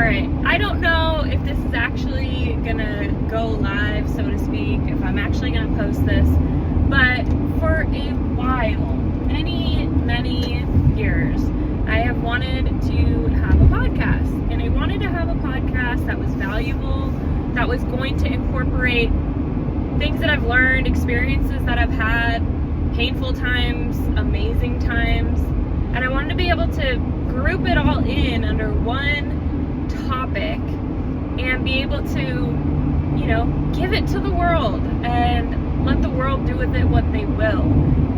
Alright, I don't know if this is actually gonna go live, so to speak, if I'm actually gonna post this, but for a while, many years, I have wanted to have a podcast, and I wanted to have a podcast that was valuable, that was going to incorporate things that I've learned, experiences that I've had, painful times, amazing times, and I wanted to be able to group it all in under one topic and be able to, give it to the world and let the world do with it what they will.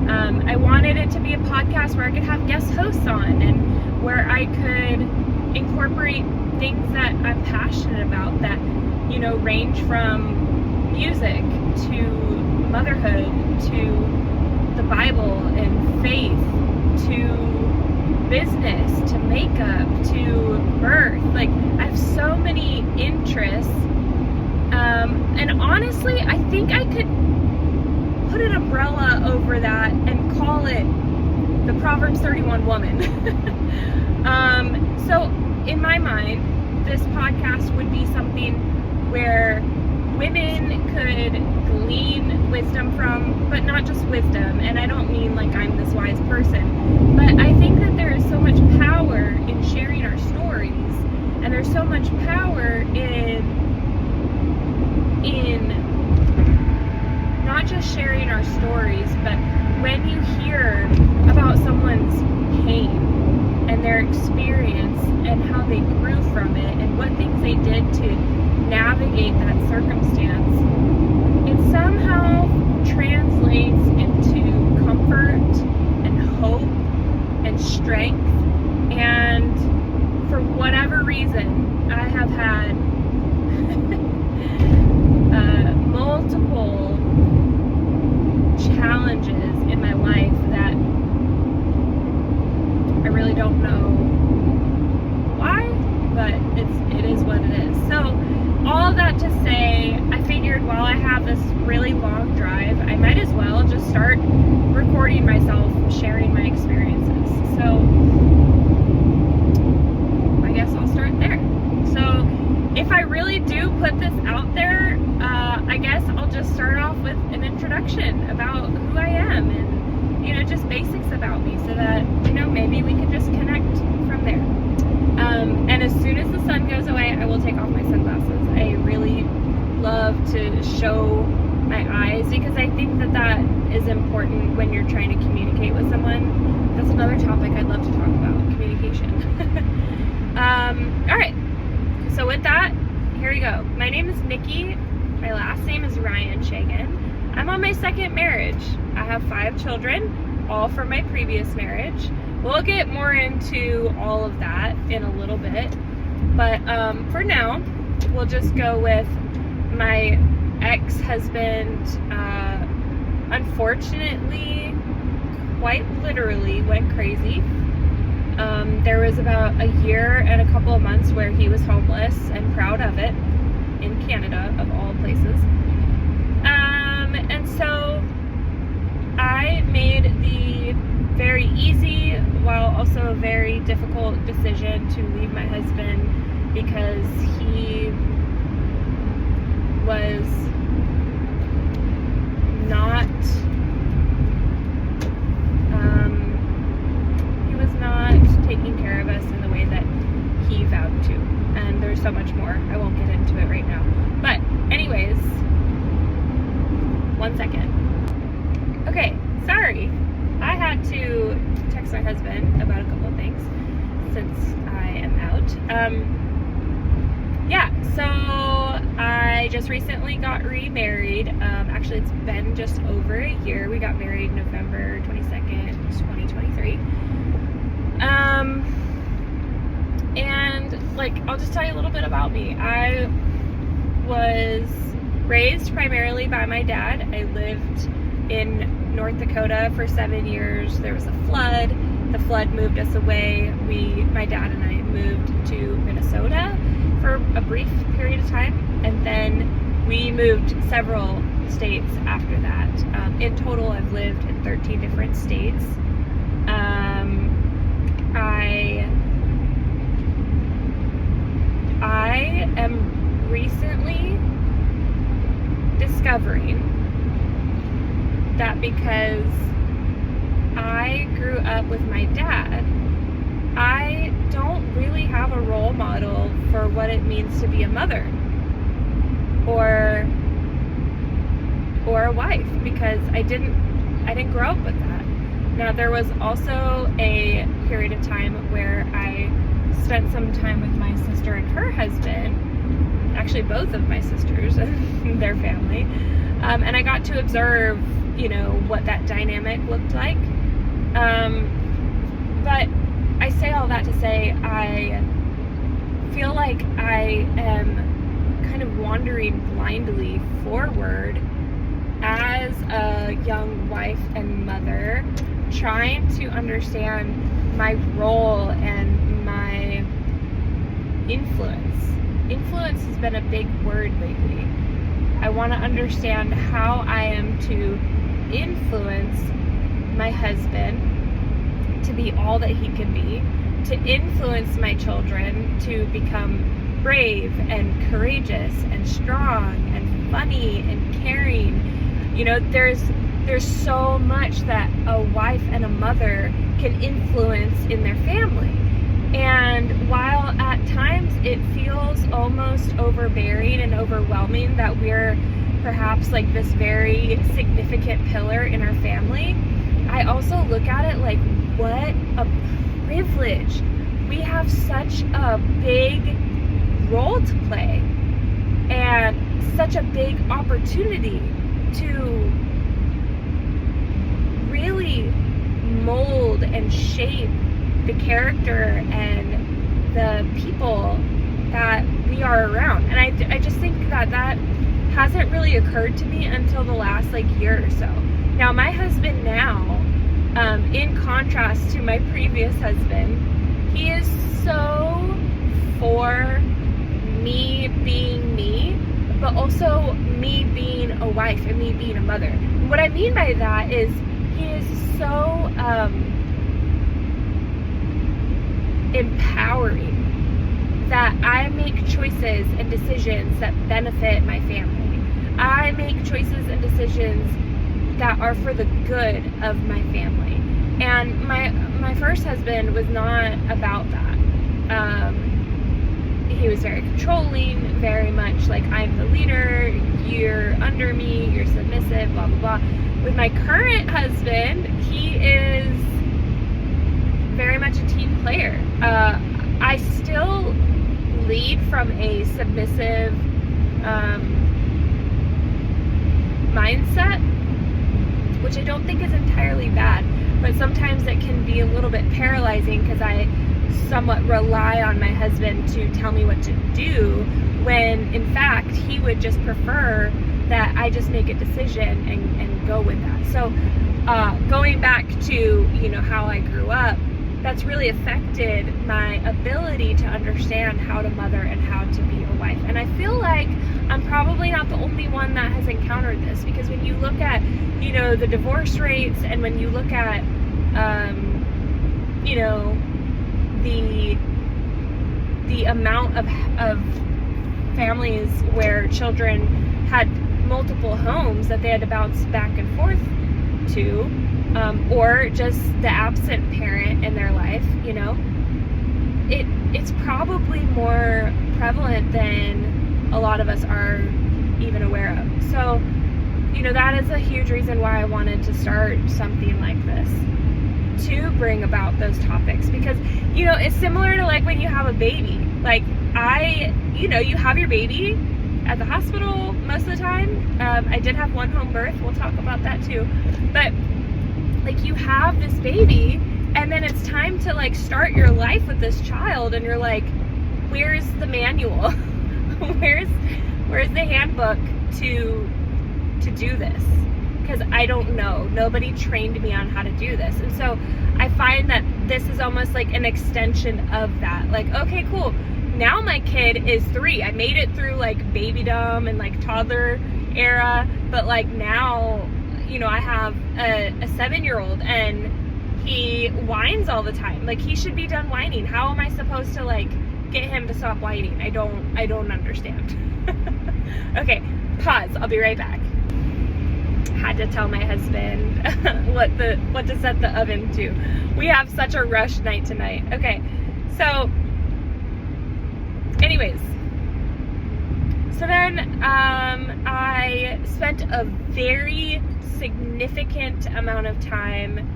I wanted it to be a podcast where I could have guest hosts on and where I could incorporate things that I'm passionate about that, range from music to motherhood to the Bible and faith to business to makeup to birth. Like, I have so many interests, and honestly I think I could put an umbrella over that and call it the Proverbs 31 woman. So in my mind, this podcast would be something where women could glean wisdom from, but not just wisdom, and I don't mean like I'm this wise person, but I think that there is so much power in sharing our stories, and there's so much power in not just sharing our stories, but when you hear about someone's pain and their experience and how they grew from it and what things they did to navigate that circumstance, it somehow translates into comfort and hope and strength. And for whatever reason, I have had multiple challenges in my life that I really don't know why, but it is what it is. So all of that to say, I figured while I have this really long drive, I might as well just start recording myself sharing my experiences. So I guess I'll start there. So if I really do put this out there, I guess I'll just start off with an introduction about who I am and, just basics about me so that, maybe we can just connect from there. And as soon as the sun goes away, I will take off my sunglasses. I really love to show my eyes because I think that is important when you're trying to communicate with someone. That's another topic I'd love to talk about, communication. All right. So with that, here we go. My name is Nikki. My last name is Ryan Shagan. I'm on my second marriage. I have 5 children, all from my previous marriage. We'll get more into all of that in a little bit. But for now, we'll just go with my ex-husband, unfortunately, quite literally went crazy. There was about a year and a couple of months where he was homeless and proud of it in Canada, of all places. And so I made the very easy while also very difficult decision to leave my husband because he was not taking care of us in the way that he vowed to. And there's so much more. I won't get into it right now. But anyways, 1 second. Okay, sorry. I had to text my husband about a couple of things since I am out. So I just recently got remarried. Actually, it's been just over a year. We got married November 22nd, 2023. And I'll just tell you a little bit about me. I was raised primarily by my dad. I lived in North Dakota for 7 years. There was a flood. The flood moved us away. My dad and I moved to Minnesota for a brief period of time, and then we moved several states after that. In total, I've lived in 13 different states. discovering that because I grew up with my dad, I don't really have a role model for what it means to be a mother or a wife, because I didn't grow up with that. Now, there was also a period of time where I spent some time with my sister and her husband, actually both of my sisters and their family, and I got to observe, what that dynamic looked like. But I say all that to say I feel like I am kind of wandering blindly forward as a young wife and mother, trying to understand my role and my influence. Influence has been a big word lately. I want to understand how I am to influence my husband to be all that he can be, to influence my children to become brave and courageous and strong and funny and caring. There's so much that a wife and a mother can influence in their family. And while at times it feels almost overbearing and overwhelming that we're perhaps like this very significant pillar in our family, I also look at it like, what a privilege. We have such a big role to play and such a big opportunity to really mold and shape the character and the people that we are around. And I just think that hasn't really occurred to me until the last year or so. Now, my husband now, in contrast to my previous husband, he is so for me being me, but also me being a wife and me being a mother. What I mean by that is he is so empowering that I make choices and decisions that benefit my family. I make choices and decisions that are for the good of my family. And my first husband was not about that. He was very controlling, very much like, I'm the leader, you're under me, you're submissive, blah, blah, blah. With my current husband, he is very much a team player. I still lead from a submissive mindset, which I don't think is entirely bad, but sometimes it can be a little bit paralyzing because I somewhat rely on my husband to tell me what to do, when in fact he would just prefer that I just make a decision and go with that. So going back to how I grew up, that's really affected my ability to understand how to mother and how to be a wife. And I feel like I'm probably not the only one that has encountered this, because when you look at the divorce rates, and when you look at the amount of families where children had multiple homes that they had to bounce back and forth to, or just the absent parent in their life, it's probably more prevalent than a lot of us are even aware of. So, that is a huge reason why I wanted to start something like this, to bring about those topics, because it's similar to when you have a baby. You have your baby at the hospital most of the time. I did have one home birth, we'll talk about that too, but you have this baby, and then it's time to start your life with this child, and you're like, where's the manual? where's the handbook to do this? Because I don't know. Nobody trained me on how to do this. And so I find that this is almost like an extension of that. Okay, cool. Now my kid is 3. I made it through babydom and toddler era, but now, I have a 7-year-old, and he whines all the time. He should be done whining. How am I supposed to get him to stop whining? I don't understand. Okay, pause. I'll be right back. had to tell my husband what to set the oven to. We have such a rush night tonight. Okay, so anyways, so then I spent a very significant amount of time,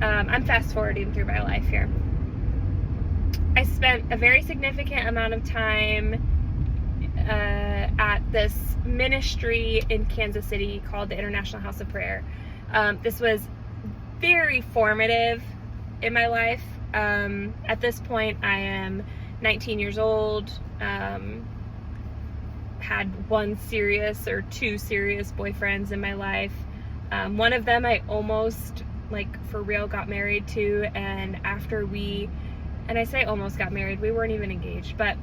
I'm fast forwarding through my life here. I spent a very significant amount of time at this ministry in Kansas City called the International House of Prayer. This was very formative in my life. At this point, I am 19 years old, had one serious or two serious boyfriends in my life. One of them I almost, like, for real got married to, and after and I say almost got married, we weren't even engaged, but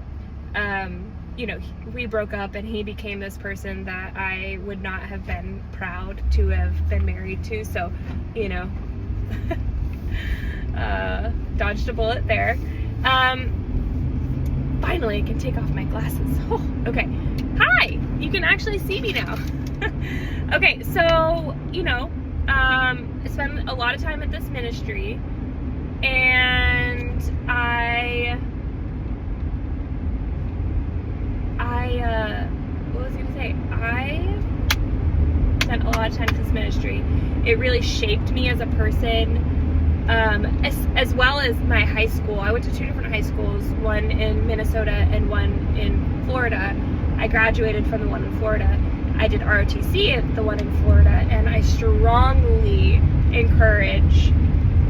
you know, we broke up and he became this person that I would not have been proud to have been married to. So, you know, dodged a bullet there. Finally, I can take off my glasses. Oh, okay. Hi, you can actually see me now. Okay, so, you know, I spent a lot of time at this ministry, and what was I gonna say? I spent a lot of time at this ministry. It really shaped me as a person, as well as my high school. I went to two different high schools, one in Minnesota and one in Florida. I graduated from the one in Florida. I did ROTC at the one in Florida, and I strongly encourage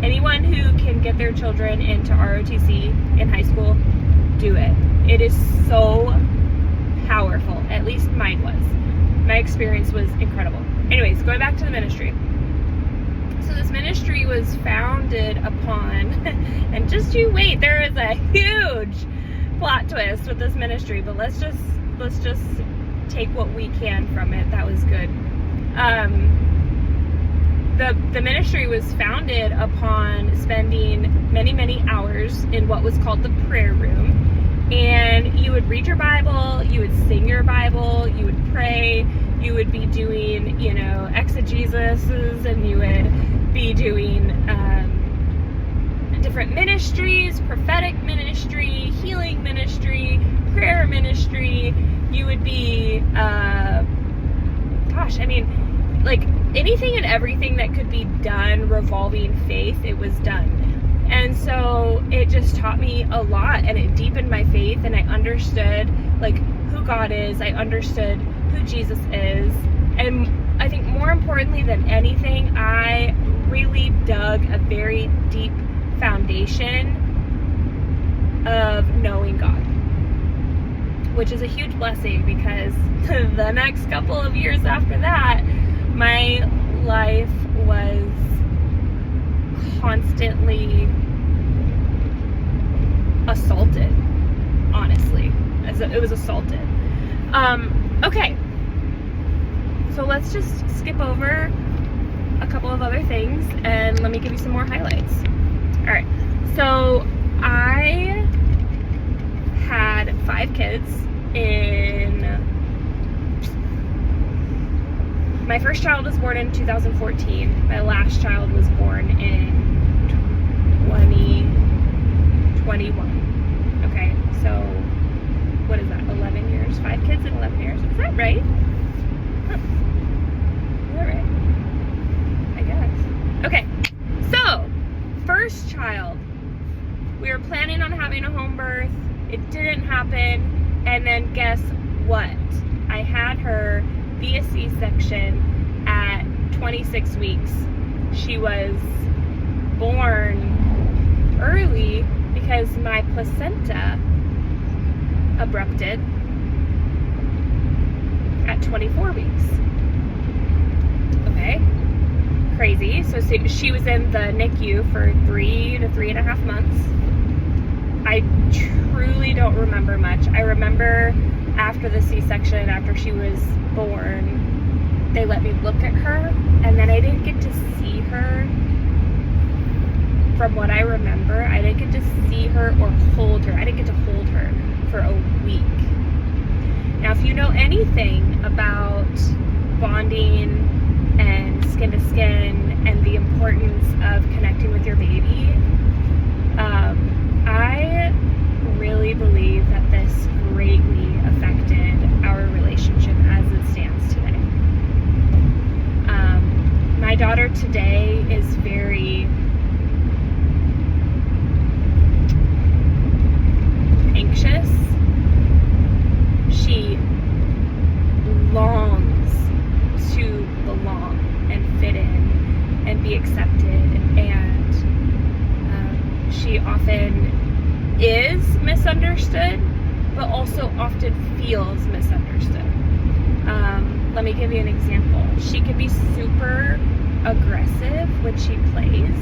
anyone who can get their children into ROTC in high school, do it. It is so powerful. At least mine was. My experience was incredible. Anyways, going back to the ministry. So this ministry was founded upon, and just you wait, there is a huge plot twist with this ministry, but let's just take what we can from it. That was good. The ministry was founded upon spending many hours in what was called the prayer room. And you would read your Bible, you would sing your Bible, you would pray, you would be doing, you know, exegesis, and you would be doing different ministries, prophetic ministry, healing ministry, prayer ministry. You would be, like anything and everything that could be done revolving faith, it was done. And so it just taught me a lot, and it deepened my faith, and I understood like who God is. I understood who Jesus is. And I think more importantly than anything, I really dug a very deep foundation of knowing God, which is a huge blessing, because the next couple of years after that, my life was constantly assaulted, honestly. It was assaulted. Okay, so let's just skip over a couple of other things, and let me give you some more highlights. Alright, so I had 5 kids my first child was born in 2014. My last child was born in 2021. Okay, so what is that? 11 years? 5 kids in 11 years? Is that right? Huh. Is that right? I guess. Okay, so first child. We were planning on having a home birth. It didn't happen. And then guess what? I had her via C-section at 26 weeks. She was born early because my placenta abrupted at 24 weeks. Okay, crazy. So she was in the NICU for 3 to 3.5 months. I truly don't remember much. I remember after the C-section, after she was born, they let me look at her, and then I didn't get to see her. From what I remember, I didn't get to see her or hold her. I didn't get to hold her for a week. Now, if you know anything about bonding and skin to skin and the importance of connecting with your baby, I really believe that this greatly affected our relationship as it stands today. My daughter today is very anxious. She longs to belong and fit in and be accepted, and she often is misunderstood, but also often feels misunderstood. Let me give you an example. She can be super aggressive when she plays,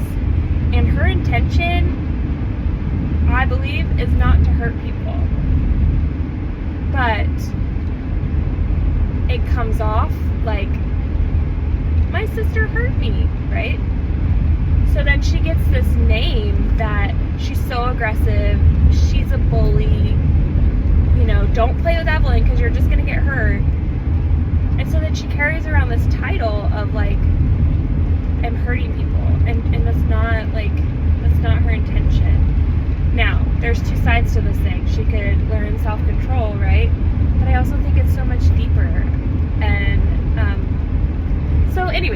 and her intention, I believe, is not to hurt people, but it comes off like, my sister hurt me, right? So then she gets this name that she's so aggressive, she's a bully, don't play with Evelyn because you're just gonna get hurt. And so then she carries around this title of like, I'm hurting people, and that's not her intention. Now, there's two sides to this thing. She could learn self-control, right? But I also think it's so much deeper. And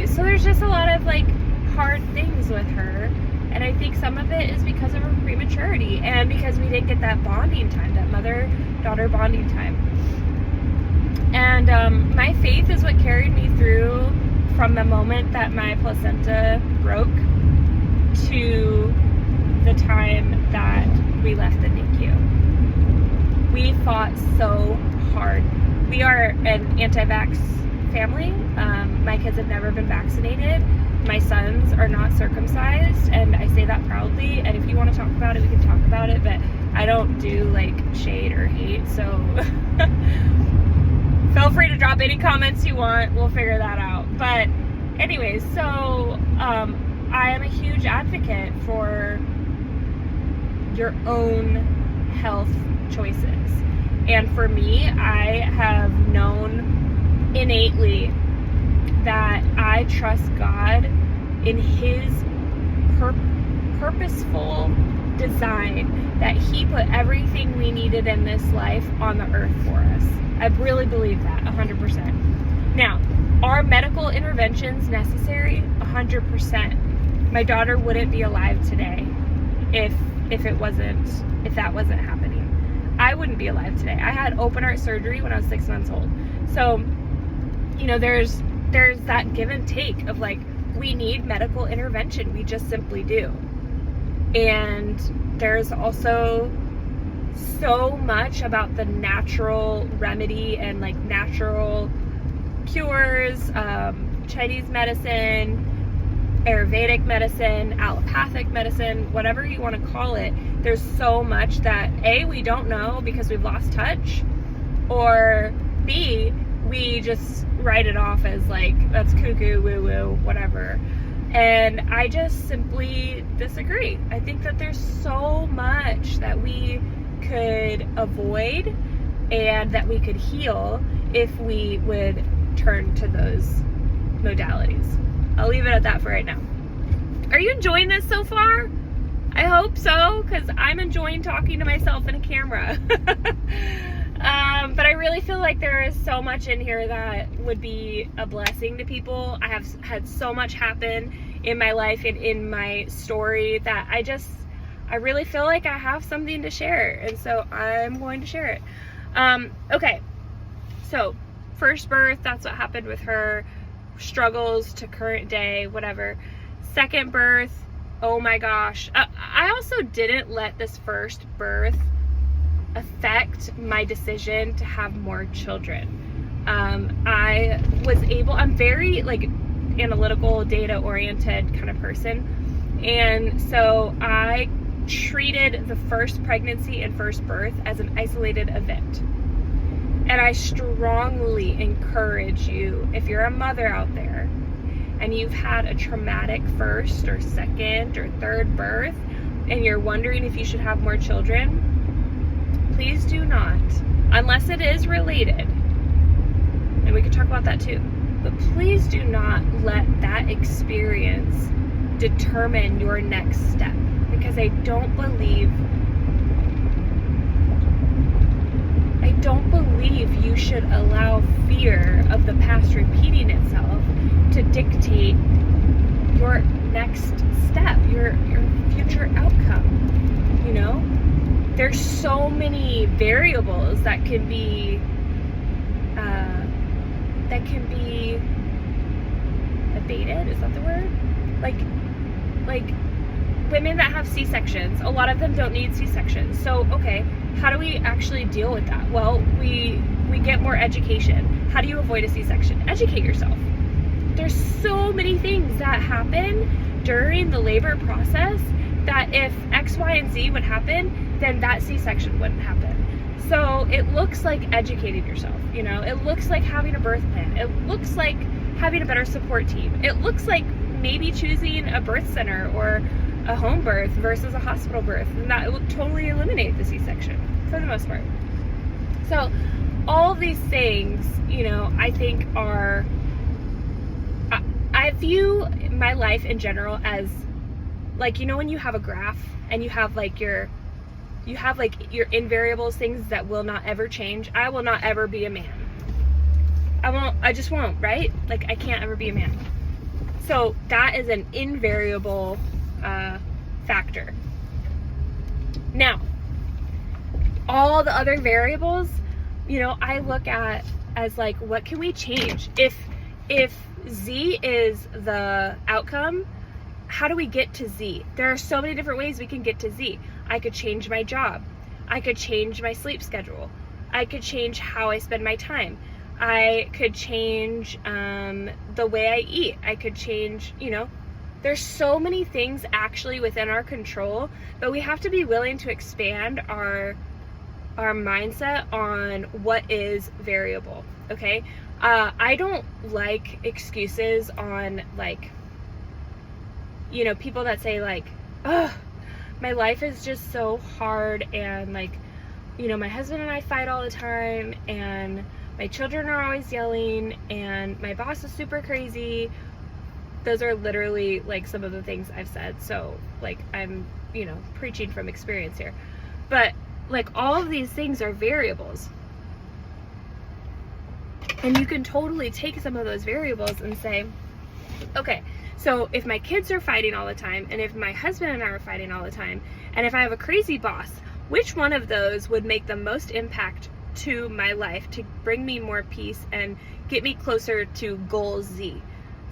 so there's just a lot of like hard things with her, and I think some of it is because of her prematurity and because we didn't get that bonding time, that mother-daughter bonding time. And my faith is what carried me through from the moment that my placenta broke to the time that we left the NICU. We fought so hard. We are an anti-vax family. My kids have never been vaccinated. My sons are not circumcised, and I say that proudly. And if you want to talk about it, we can talk about it, but I don't do like shade or hate, so feel free to drop any comments you want. We'll figure that out. But anyways, so I am a huge advocate for your own health choices. And for me, I have known innately that I trust God in His purposeful design, that He put everything we needed in this life on the earth for us. I really believe that 100%. Now, are medical interventions necessary? 100%. My daughter wouldn't be alive today if that wasn't happening. I wouldn't be alive today. I had open heart surgery when I was 6 months old. So, there's that give and take of like, we need medical intervention. We just simply do. And there's also so much about the natural remedy and like natural cures, Chinese medicine, Ayurvedic medicine, allopathic medicine, whatever you want to call it. There's so much that A, we don't know because we've lost touch, or B, we just write it off as like, that's cuckoo, woo woo, whatever. And I just simply disagree. I think that there's so much that we could avoid and that we could heal if we would turn to those modalities. I'll leave it at that for right now. Are you enjoying this so far? I hope so, because I'm enjoying talking to myself in a camera. But I really feel like there is so much in here that would be a blessing to people. I have had so much happen in my life and in my story that I really feel like I have something to share, and so I'm going to share it. Okay, so first birth, that's what happened with her, struggles to current day, whatever. Second birth, oh my gosh. I also didn't let this first birth affect my decision to have more children. I'm very like analytical, data oriented kind of person, and so I treated the first pregnancy and first birth as an isolated event. And I strongly encourage you, if you're a mother out there and you've had a traumatic first or second or third birth and you're wondering if you should have more children, please do not, unless it is related. And we could talk about that too. But please do not let that experience determine your next step, because I don't believe you should allow fear of the past repeating itself to dictate your next step, your future outcome. You know, there's so many variables that can be abated. Is that the word? Like women that have C-sections, a lot of them don't need C-sections. So, okay, how do we actually deal with that? Well, we get more education. How do you avoid a C-section? Educate yourself. There's so many things that happen during the labor process that if X, Y, and Z would happen, then that C-section wouldn't happen. So it looks like educating yourself, you know? It looks like having a birth plan. It looks like having a better support team. It looks like maybe choosing a birth center or a home birth versus a hospital birth, and that will totally eliminate the C-section for the most part. So all of these things, you know, I think are, I view my life in general as like, you know, when you have a graph and you have like your invariables, things that will not ever change. I will not ever be a man. I just won't, right? Like, I can't ever be a man. So that is an invariable factor. Now, all the other variables, you know, I look at as like, what can we change? If Z is the outcome, how do we get to Z? There are so many different ways we can get to Z. I could change my job. I could change my sleep schedule. I could change how I spend my time. I could change the way I eat. I could change, you know, there's so many things actually within our control, but we have to be willing to expand our mindset on what is variable, okay? I don't like excuses on, like, you know, people that say like, oh, my life is just so hard, and like, you know, my husband and I fight all the time, and my children are always yelling, and my boss is super crazy. Those are literally like some of the things I've said. So like, I'm, you know, preaching from experience here. But like, all of these things are variables. And you can totally take some of those variables and say, okay, so if my kids are fighting all the time, and if my husband and I are fighting all the time, and if I have a crazy boss, which one of those would make the most impact to my life to bring me more peace and get me closer to goal Z?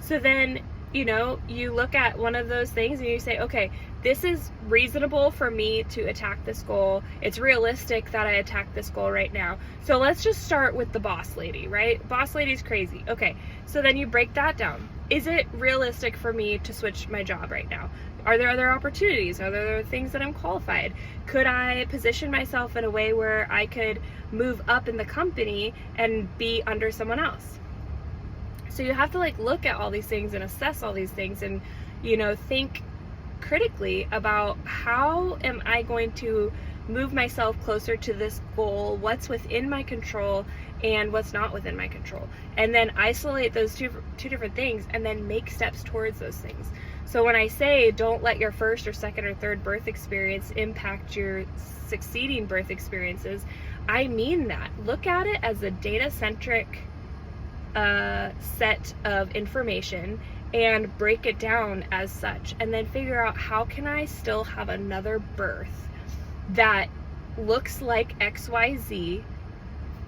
So then, you know, you look at one of those things and you say, okay, this is reasonable for me to attack this goal. It's realistic that I attack this goal right now. So let's just start with the boss lady, right? Boss lady's crazy. Okay, so then you break that down. Is it realistic for me to switch my job right now? Are there other opportunities? Are there things that I'm qualified? Could I position myself in a way where I could move up in the company and be under someone else? So you have to like look at all these things and assess all these things, and, you know, think critically about how am I going to move myself closer to this goal, what's within my control and what's not within my control, and then isolate those two different things and then make steps towards those things. So when I say don't let your first or second or third birth experience impact your succeeding birth experiences, I mean that. Look at it as a data-centric set of information and break it down as such, and then figure out how can I still have another birth that looks like XYZ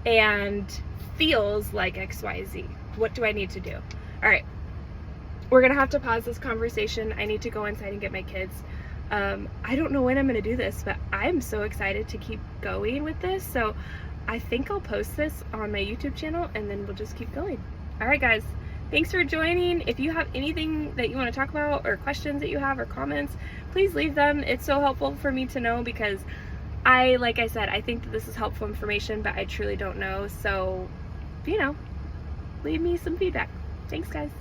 and feels like XYZ. What do I need to do? All right, we're gonna have to pause this conversation. I need to go inside and get my kids. I don't know when I'm gonna do this, but I'm so excited to keep going with this. So I think I'll post this on my YouTube channel and then we'll just keep going. All right, guys. Thanks for joining. If you have anything that you want to talk about, or questions that you have, or comments, please leave them. It's so helpful for me to know, because like I said, I think that this is helpful information, but I truly don't know. So, you know, leave me some feedback. Thanks, guys.